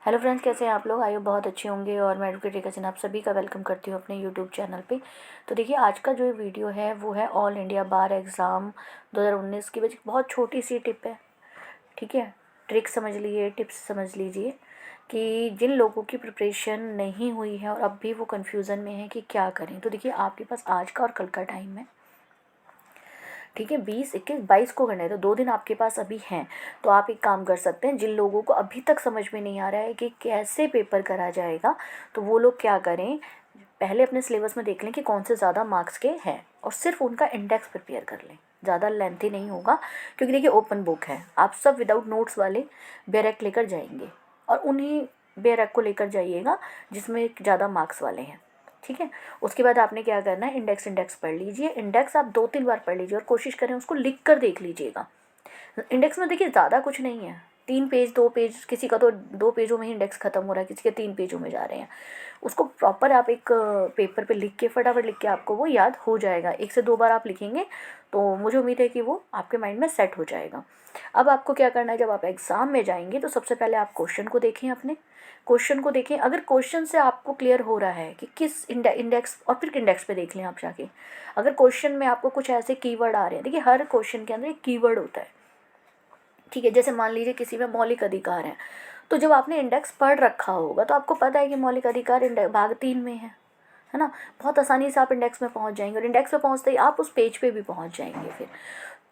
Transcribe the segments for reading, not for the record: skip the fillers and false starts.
Hello friends, कैसे हैं आप लोग? आइए बहुत अच्छे होंगे। और मैं एडवोकेट रेखा सिन्हा आप सभी का वेलकम करती हूँ अपने यूट्यूब चैनल पे। तो देखिए, आज का जो वीडियो है वो है ऑल इंडिया बार एग्ज़ाम 2019 की बस बहुत छोटी सी टिप है। ठीक है, ट्रिक समझ लीजिए, टिप्स समझ लीजिए कि जिन लोगों की प्रिपरेशन नहीं हुई है और अब भी वो कन्फ्यूज़न में है कि क्या करें। तो देखिए, आपके पास आज का और कल का टाइम है। ठीक है, 20, 21, 22 को करना है, तो 2 दिन आपके पास अभी हैं। तो आप एक काम कर सकते हैं, जिन लोगों को अभी तक समझ में नहीं आ रहा है कि कैसे पेपर करा जाएगा, तो वो लोग क्या करें, पहले अपने सिलेबस में देख लें कि कौन से ज़्यादा मार्क्स के हैं और सिर्फ उनका इंडेक्स प्रिपेयर कर लें। ज़्यादा लेंथी नहीं होगा, क्योंकि देखिए ओपन बुक है, आप सब विदाउट नोट्स वाले बेरेक लेकर जाएंगे और उन्हीं बेरेक को लेकर जाइएगा जिसमें ज़्यादा मार्क्स वाले हैं। ठीक है, उसके बाद आपने क्या करना है, इंडेक्स पढ़ लीजिए। इंडेक्स आप 2-3 बार पढ़ लीजिए और कोशिश करें उसको लिख कर देख लीजिएगा। इंडेक्स में देखिए ज़्यादा कुछ नहीं है, 3 पेज 2 पेज, किसी का तो 2 पेजों में ही इंडेक्स ख़त्म हो रहा है, किसी के 3 पेजों में जा रहे हैं। उसको प्रॉपर आप एक पेपर पे लिख के, फटाफट लिख के, आपको वो याद हो जाएगा। 1 से 2 बार आप लिखेंगे तो मुझे उम्मीद है कि वो आपके माइंड में सेट हो जाएगा। अब आपको क्या करना है, जब आप एग्ज़ाम में जाएंगे तो सबसे पहले आप क्वेश्चन को देखें, अपने क्वेश्चन को देखें। अगर क्वेश्चन से आपको क्लियर हो रहा है कि किस इंडेक्स, और फिर इंडेक्स पे देख लें आप जाके। अगर क्वेश्चन में आपको कुछ ऐसे कीवर्ड आ रहे हैं, देखिए हर क्वेश्चन के अंदर एक कीवर्ड होता है। ठीक है, जैसे मान लीजिए किसी में मौलिक अधिकार है, तो जब आपने इंडेक्स पढ़ रखा होगा तो आपको पता है कि मौलिक अधिकार भाग 3 में है ना। बहुत आसानी से आप इंडेक्स में पहुंच जाएंगे और इंडेक्स में पहुंचते ही आप उस पेज पे भी पहुंच जाएंगे। फिर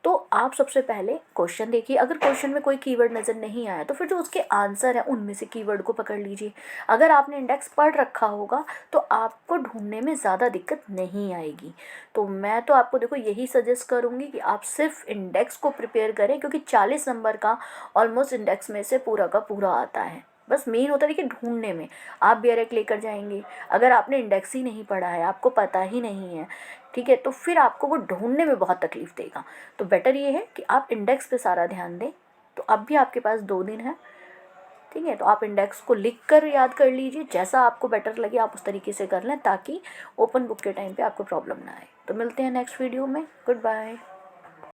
तो आप सबसे पहले क्वेश्चन देखिए। अगर क्वेश्चन में कोई कीवर्ड नज़र नहीं आया तो फिर जो उसके आंसर है उनमें से कीवर्ड को पकड़ लीजिए। अगर आपने इंडेक्स पढ़ रखा होगा तो आपको ढूंढने में ज़्यादा दिक्कत नहीं आएगी। तो मैं तो आपको देखो यही सजेस्ट करूँगी कि आप सिर्फ इंडेक्स को प्रिपेयर करें, क्योंकि 40 नंबर का ऑलमोस्ट इंडेक्स में से पूरा का पूरा आता है। बस मेन होता है कि ढूंढने में। आप बेरेक लेकर जाएंगे, अगर आपने इंडेक्स ही नहीं पढ़ा है, आपको पता ही नहीं है, ठीक है, तो फिर आपको वो ढूंढने में बहुत तकलीफ देगा। तो बेटर ये है कि आप इंडेक्स पे सारा ध्यान दें। तो अब भी आपके पास 2 दिन है। ठीक है, तो आप इंडेक्स को लिख कर याद कर लीजिए, जैसा आपको बेटर लगे आप उस तरीके से कर लें, ताकि ओपन बुक के टाइम पे आपको प्रॉब्लम ना आए। तो मिलते हैं नेक्स्ट वीडियो में। Good bye.